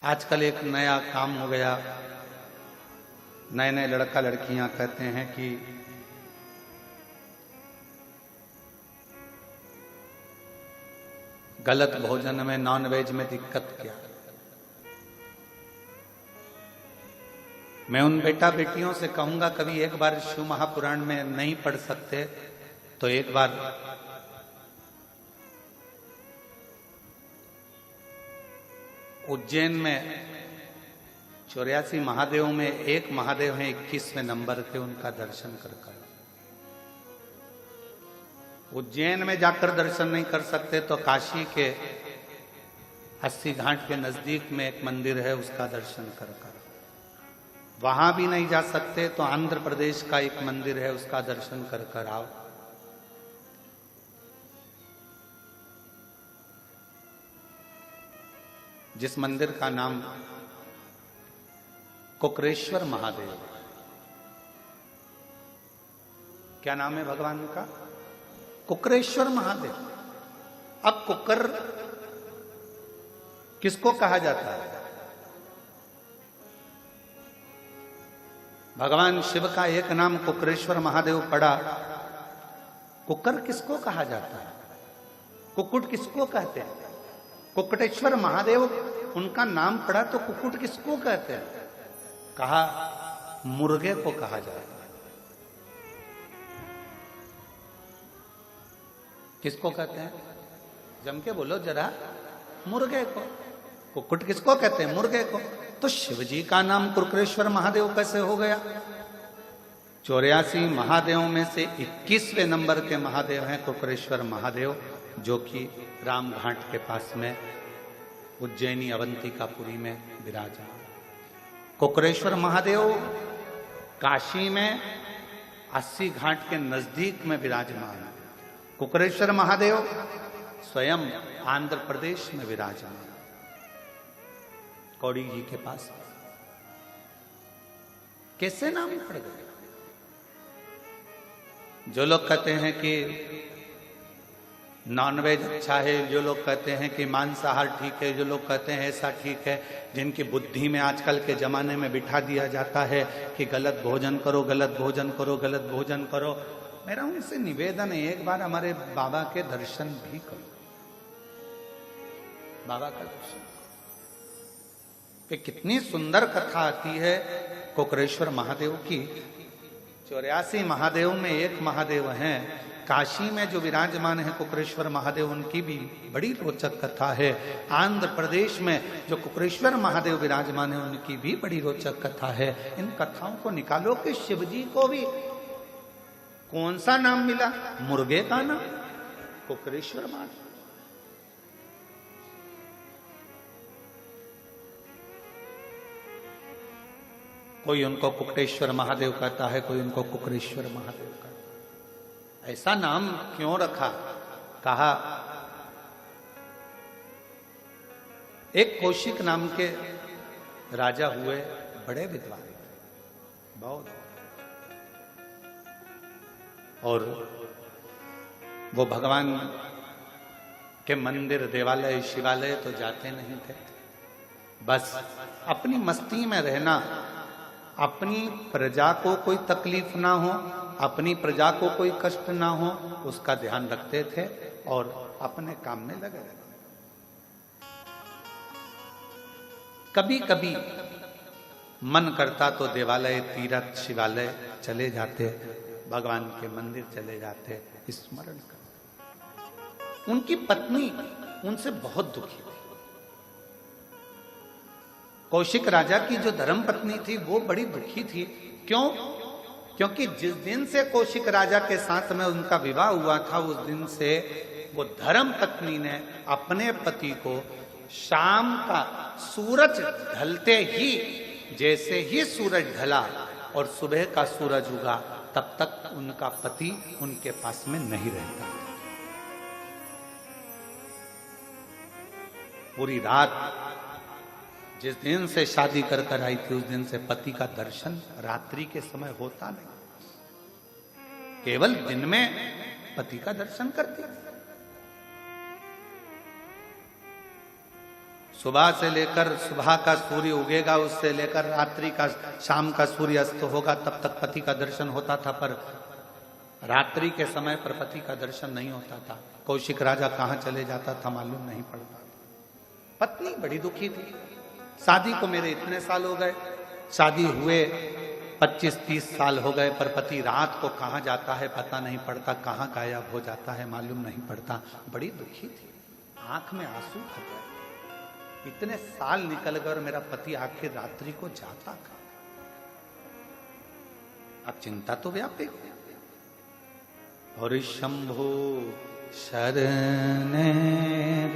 आजकल एक नया काम हो गया। नए नए लड़का लड़कियां कहते हैं कि गलत भोजन में, नॉनवेज में दिक्कत क्या। मैं उन बेटा बेटियों से कहूंगा, कभी एक बार शिव महापुराण में नहीं पढ़ सकते तो एक बार उज्जैन में 84 महादेव में एक महादेव है 21वें नंबर के, उनका दर्शन कर। उज्जैन में जाकर दर्शन नहीं कर सकते तो काशी के 80 घाट के नजदीक में एक मंदिर है, उसका दर्शन कर। वहां भी नहीं जा सकते तो आंध्र प्रदेश का एक मंदिर है, उसका दर्शन कर आओ। जिस मंदिर का नाम कुकरेश्वर महादेव। क्या नाम है भगवान का? कुकरेश्वर महादेव। अब कुकर किसको कहा जाता है? भगवान शिव का एक नाम कुकरेश्वर महादेव पड़ा, कुकर किसको कहा जाता है? कुकुट किसको कहते हैं? कुकटेश्वर महादेव उनका नाम पड़ा तो कुकुट किसको कहते हैं? कहा मुर्गे को कहा जाता है। किसको कहते हैं? जम के बोलो जरा। मुर्गे को। कुकुट किसको कहते हैं? मुर्गे को। तो शिवजी का नाम कुकरेश्वर महादेव कैसे हो गया? 84 महादेवों में से 21वें नंबर के महादेव हैं कुकरेश्वर महादेव, जो कि राम घाट के पास में उज्जैनी अवंतिकापुरी में विराजमान। कुकरेश्वर महादेव काशी में 80 घाट के नजदीक में विराजमान है। कुकरेश्वर महादेव स्वयं आंध्र प्रदेश में विराजमान, कौड़ी जी के पास। कैसे नाम पड़ गए? जो लोग कहते हैं कि नॉनवेज अच्छा है, जो लोग कहते हैं कि मांसाहार ठीक है, जो लोग कहते हैं ऐसा ठीक है, जिनकी बुद्धि में आजकल के जमाने में बिठा दिया जाता है कि गलत भोजन करो, गलत भोजन करो, गलत भोजन करो। मेरा उनसे निवेदन है, एक बार हमारे बाबा के दर्शन भी करो। बाबा का दर्शन कि कितनी सुंदर कथा आती है कुकरेश्वर महादेव की। 84 महादेव में एक महादेव हैं, काशी में जो विराजमान है कुकरेश्वर महादेव, उनकी भी बड़ी रोचक कथा है। आंध्र प्रदेश में जो कुकरेश्वर महादेव विराजमान है, उनकी भी बड़ी रोचक कथा है। इन कथाओं को निकालो कि शिवजी को भी कौन सा नाम मिला? मुर्गे का नाम, कुकरेश्वर महादेव। कोई उनको कुकटेश्वर महादेव कहता है, कोई उनको कुकरेश्वर महादेव कहता है। ऐसा नाम क्यों रखा? कहा एक कौशिक नाम के राजा हुए, बड़े विद्वान, बहुत, और वो भगवान के मंदिर, देवालय, शिवालय तो जाते नहीं थे। बस अपनी मस्ती में रहना, अपनी प्रजा को कोई तकलीफ ना हो, अपनी प्रजा को कोई कष्ट ना हो, उसका ध्यान रखते थे और अपने काम में लगे रहते। कभी कभी मन करता तो देवालय, तीर्थ, शिवालय चले जाते, भगवान के मंदिर चले जाते, स्मरण करते। उनकी पत्नी उनसे बहुत दुखी थी। कौशिक राजा की जो धर्म पत्नी थी वो बड़ी दुखी थी। क्यों? क्योंकि जिस दिन से कौशिक राजा के साथ में उनका विवाह हुआ था, उस दिन से वो धर्म पत्नी ने अपने पति को शाम का सूरज ढलते ही, जैसे ही सूरज ढला और सुबह का सूरज उगा, तब तक उनका पति उनके पास में नहीं रहता। पूरी रात, जिस दिन से शादी कर कर आई थी, उस दिन से पति का दर्शन रात्रि के समय होता नहीं, केवल दिन में पति का दर्शन करती। सुबह से लेकर सुबह का सूर्य उगेगा, उससे लेकर रात्रि का शाम का सूर्य अस्त होगा, तब तक पति का दर्शन होता था। पर रात्रि के समय पर पति का दर्शन नहीं होता था। कौशिक राजा कहां चले जाता था मालूम नहीं पड़ता। पत्नी बड़ी दुखी थी। शादी को मेरे इतने साल हो गए, शादी हुए 25-30 साल हो गए, पर पति रात को कहां जाता है पता नहीं पड़ता, कहां गायब हो जाता है मालूम नहीं पड़ता। बड़ी दुखी थी, आंख में आंसू भर गए। इतने साल निकल गए और मेरा पति आखिर रात्रि को जाता कहां। अब चिंता तो व्यापक। और शंभु शरण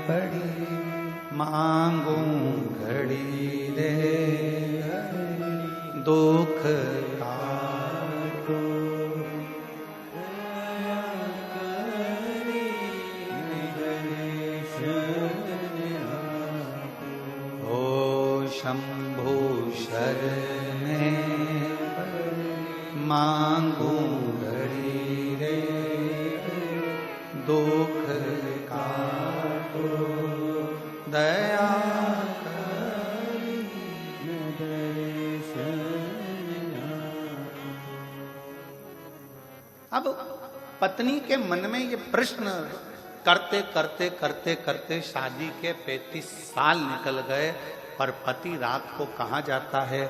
पड़ी मांगू घड़ी रे, दुख काटो ओ शंभु शरण मांगू घड़ी रे, दुख काटो दया। अब पत्नी के मन में ये प्रश्न करते करते करते करते शादी के 35 साल निकल गए, पर पति रात को कहां जाता है,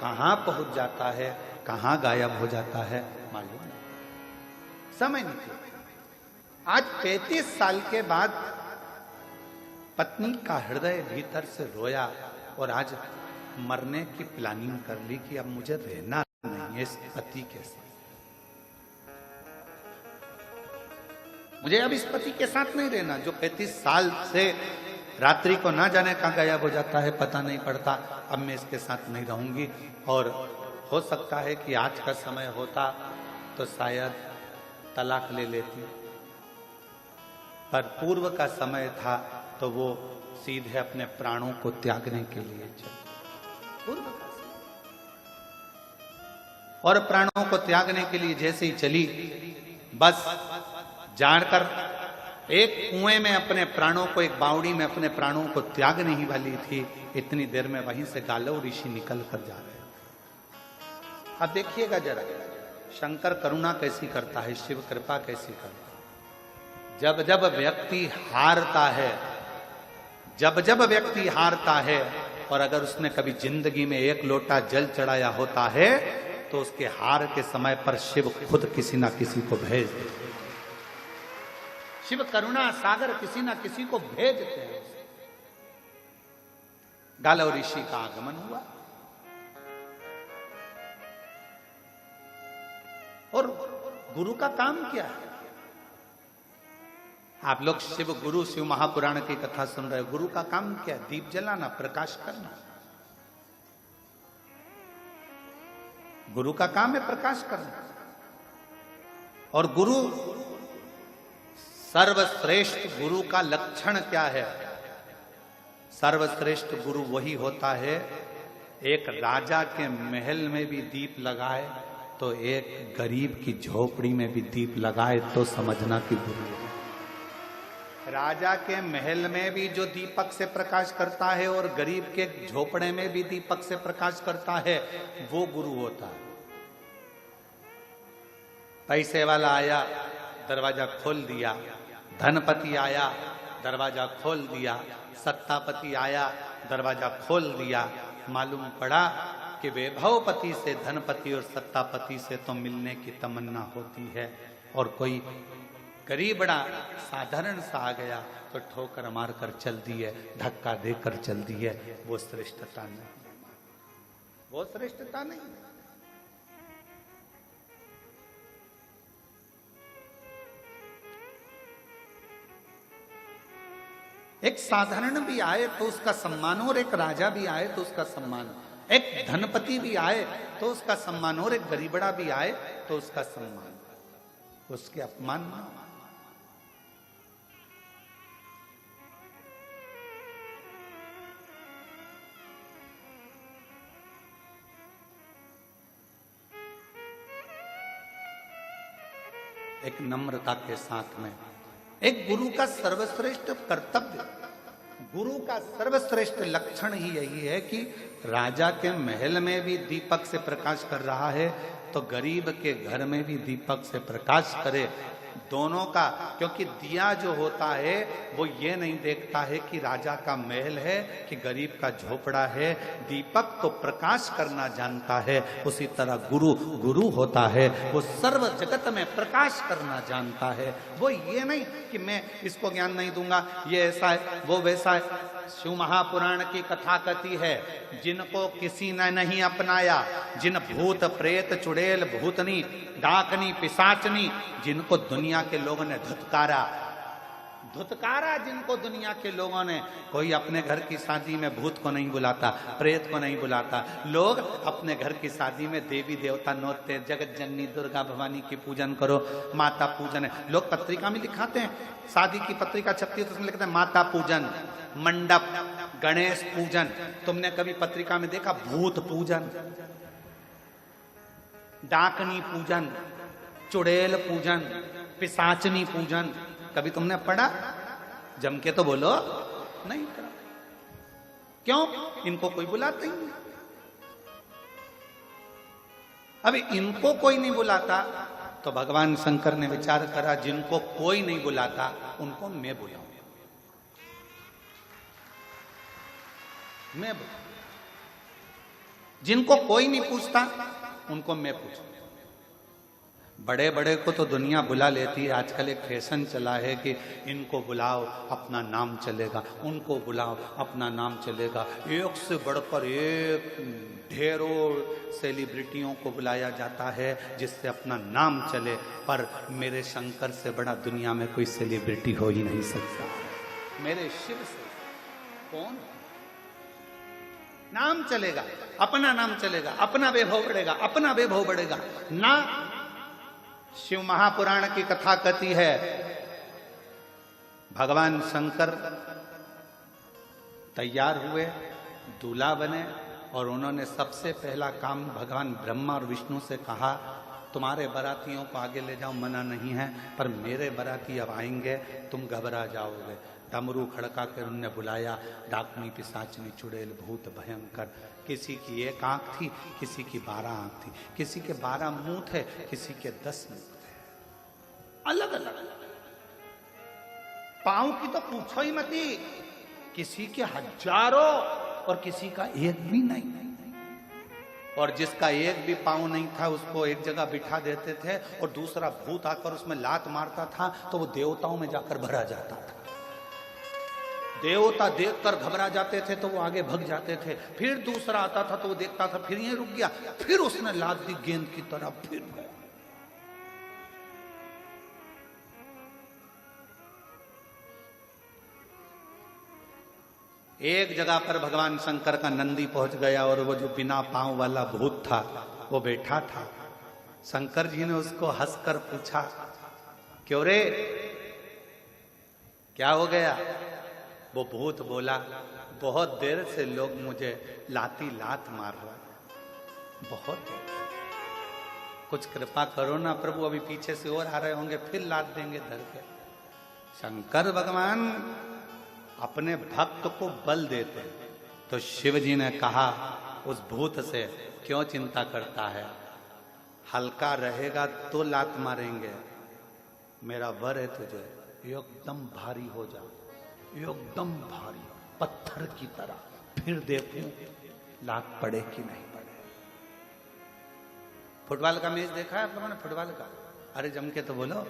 कहां पहुंच जाता है, कहां गायब हो जाता है मालूम नहीं, समय निकल। आज 35 साल के बाद पत्नी का हृदय भीतर से रोया और आज मरने की प्लानिंग कर ली कि अब मुझे रहना नहीं है इस पति के साथ, मुझे अब इस पति के साथ नहीं रहना जो 35 साल से रात्रि को ना जाने कहां गायब हो जाता है पता नहीं पड़ता। अब मैं इसके साथ नहीं रहूंगी। और हो सकता है कि आज का समय होता तो शायद तलाक ले लेती, पर पूर्व का समय था तो वो सीधे अपने प्राणों को त्यागने के लिए चली। पूर्व का समय। और प्राणों को त्यागने के लिए जैसे ही चली, बस जानकर एक कुएं में अपने प्राणों को, एक बावड़ी में अपने प्राणों को त्यागने ही वाली थी, इतनी देर में वहीं से गालव ऋषि निकल कर जा रहे। अब देखिएगा जरा, शंकर करुणा कैसी करता है, शिव कृपा कैसी करता है। जब जब व्यक्ति हारता है, जब जब व्यक्ति हारता है, और अगर उसने कभी जिंदगी में एक लोटा जल चढ़ाया होता है, तो उसके हार के समय पर शिव खुद किसी ना किसी को भेज देते। शिव करुणा सागर किसी ना किसी को भेज देते हैं। गालव ऋषि का आगमन हुआ और गुरु का काम क्या है? आप लोग शिव गुरु, शिव महापुराण की कथा सुन रहे हो। गुरु का काम क्या है? दीप जलाना, प्रकाश करना। गुरु का काम है प्रकाश करना। और गुरु, सर्वश्रेष्ठ गुरु का लक्षण क्या है? सर्वश्रेष्ठ गुरु वही होता है, एक राजा के महल में भी दीप लगाए तो एक गरीब की झोपड़ी में भी दीप लगाए तो समझना कि गुरु है। राजा के महल में भी जो दीपक से प्रकाश करता है और गरीब के झोपड़े में भी दीपक से प्रकाश करता है, वो गुरु होता है। पैसे वाला आया, दरवाजा खोल दिया। धनपति आया, दरवाजा खोल दिया। सत्तापति आया, दरवाजा खोल दिया। मालूम पड़ा कि वैभवपति से, धनपति और सत्तापति से तो मिलने की तमन्ना होती है, और कोई गरीबड़ा साधारण सा आ गया तो ठोकर मार कर चल दी है, धक्का देकर चल दी है। वो श्रेष्ठता नहीं, वो श्रेष्ठता नहीं। एक साधारण भी आए तो उसका सम्मान, और एक राजा भी आए तो उसका सम्मान, एक धनपति भी आए तो उसका सम्मान, और एक गरीबड़ा भी आए तो उसका सम्मान, उसके अपमान न। एक नम्रता के साथ में, एक गुरु का सर्वश्रेष्ठ कर्तव्य, गुरु का सर्वश्रेष्ठ लक्षण ही यही है कि राजा के महल में भी दीपक से प्रकाश कर रहा है तो गरीब के घर में भी दीपक से प्रकाश करे, दोनों का। क्योंकि दिया जो होता है वो ये नहीं देखता है कि राजा का महल है कि गरीब का झोपड़ा है, दीपक तो प्रकाश करना जानता है। उसी तरह गुरु होता है, वो सर्व जगत में प्रकाश करना जानता है। वो ये नहीं कि मैं इसको ज्ञान नहीं दूंगा, ये ऐसा है वो वैसा है। शिव महापुराण की कथा कथी है, जिनको किसी ने नहीं अपनाया, जिन भूत प्रेत चुड़ैल भूतनी डाकनी पिशाचनी, जिनको दुनिया के लोगों ने धुतकारा, जिनको दुनिया के लोगों ने, कोई अपने घर की शादी में भूत को नहीं बुलाता, प्रेत को नहीं बुलाता। लोग अपने घर की शादी में देवी देवता नोचते, जगत जननी दुर्गा भवानी की पूजन करो, माता पूजन है। लोग पत्रिका में लिखाते हैं, शादी की पत्रिका छपती है तो उसमें लिखते हैं माता पूजन, मंडप, गणेश पूजन। तुमने कभी पत्रिका में देखा भूत पूजन, डाकनी पूजन, चुड़ैल पूजन, पिशाचनी पूजन? कभी तुमने पढ़ा? जम के तो बोलो नहीं पढ़ा। क्यों? इनको कोई बुलाता ही नहीं। अभी इनको कोई नहीं बुलाता तो भगवान शंकर ने विचार करा, जिनको कोई नहीं बुलाता उनको मैं बुलाऊं, मैं बुलाऊं। जिनको कोई नहीं पूछता उनको मैं पूछूं। बड़े बड़े को तो दुनिया बुला लेती है, आजकल एक फैशन चला है कि इनको बुलाओ अपना नाम चलेगा, उनको बुलाओ अपना नाम चलेगा। एक से बढ़कर एक ढेरों सेलिब्रिटियों को बुलाया जाता है जिससे अपना नाम चले, पर मेरे शंकर से बड़ा दुनिया में कोई सेलिब्रिटी हो ही नहीं सकता। मेरे शिव से कौन? नाम चलेगा, अपना नाम चलेगा, अपना वैभव बढ़ेगा, अपना वैभव बढ़ेगा ना। शिव महापुराण की कथा कहती है, भगवान शंकर तैयार हुए, दूल्हा बने, और उन्होंने सबसे पहला काम भगवान ब्रह्मा और विष्णु से कहा, तुम्हारे बारातियों को आगे ले जाओ, मना नहीं है, पर मेरे बाराती अब आएंगे, तुम घबरा जाओगे। डमरू खड़का कर उनने बुलाया, डाकनी पिशाचनी चुड़ैल भूत भयंकर। किसी की 1 आंख थी, किसी की 12 आंख थी, किसी के 12 मुंह थे, किसी के 10 मुंह थे, अलग अलग। पांव की तो पूछो ही मती, किसी के हजारों और किसी का एक भी नहीं। और जिसका एक भी पांव नहीं था उसको एक जगह बिठा देते थे और दूसरा भूत आकर उसमें लात मारता था तो वो देवताओं में जाकर भरा जाता था। देवता देखकर घबरा जाते थे तो वो आगे भग जाते थे, फिर दूसरा आता था तो वो देखता था, फिर ये रुक गया, फिर उसने लात दी गेंद की तरह, फिर गया। एक जगह पर भगवान शंकर का नंदी पहुंच गया और वो जो बिना पांव वाला भूत था वो बैठा था। शंकर जी ने उसको हंसकर पूछा, क्यों रे, क्या हो गया? वो भूत बोला, बहुत देर से लोग मुझे लात मार रहा, बहुत देर। कुछ कृपा करो ना प्रभु, अभी पीछे से और आ रहे होंगे, फिर लात देंगे धर के। शंकर भगवान अपने भक्त को बल देते, तो शिव जी ने कहा उस भूत से, क्यों चिंता करता है, हल्का रहेगा तो लात मारेंगे, मेरा वर है तुझे, एकदम भारी हो जा, एकदम भारी पत्थर की तरह, फिर देखूं लात पड़े कि नहीं पड़े। फुटबॉल का मैच देखा है आप लोगों ने? फुटबॉल का, अरे जम के तो बोलो।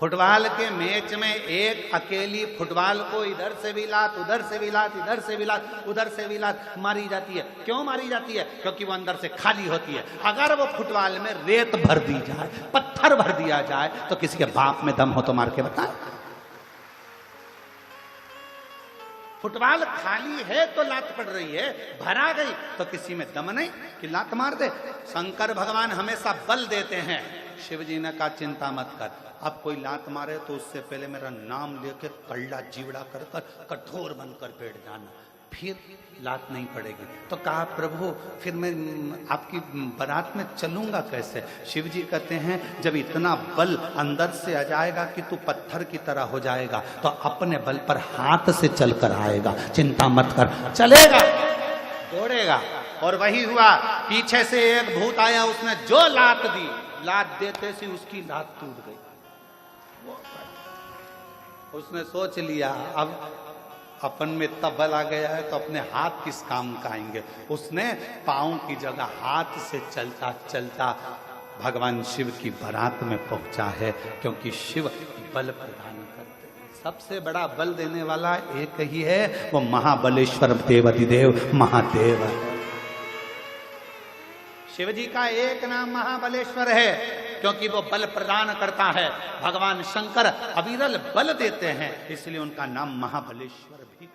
फुटबॉल के मैच में एक अकेली फुटबॉल को इधर से भी लात, उधर से भी लात, इधर से भी लात, उधर से भी लात मारी जाती है। क्यों मारी जाती है? क्योंकि वो अंदर से खाली होती है। अगर वो फुटबॉल में रेत भर दी जाए, पत्थर भर दिया जाए, तो किसी के बाप में दम हो तो मार के बताए। फुटबॉल खाली है तो लात पड़ रही है, भरा गई तो किसी में दम नहीं कि लात मार दे। शंकर भगवान हमेशा बल देते हैं। शिव जी ने कहा चिंता मत कर, अब कोई लात मारे तो उससे पहले मेरा नाम लेके कल्ला जीवड़ा कर कठोर बनकर बैठ जाना। फिर लात नहीं पड़ेगी। तो कहा प्रभु फिर मैं आपकी बारात में चलूंगा कैसे? शिव जी कहते हैं जब इतना बल अंदर से आ जाएगा कि तू पत्थर की तरह हो जाएगा तो अपने बल पर हाथ से चल कर आएगा, चिंता मत कर, चलेगा, दौड़ेगा। और वही हुआ, पीछे से एक भूत आया, उसने जो लात दी, लात देते से उसकी लात टूट गई। उसने सोच लिया अब अपन में इतना बल आ गया है तो अपने हाथ किस काम का आएंगे। उसने पांव की जगह हाथ से चलता चलता भगवान शिव की बारात में पहुंचा है, क्योंकि शिव बल प्रदान करते हैं। सबसे बड़ा बल देने वाला एक ही है, वो महाबलेश्वर देवाधिदेव महादेव है। शिव जी का एक नाम महाबलेश्वर है क्योंकि वो बल प्रदान करता है। भगवान शंकर अविरल बल देते हैं, इसलिए उनका नाम महाबलेश्वर भी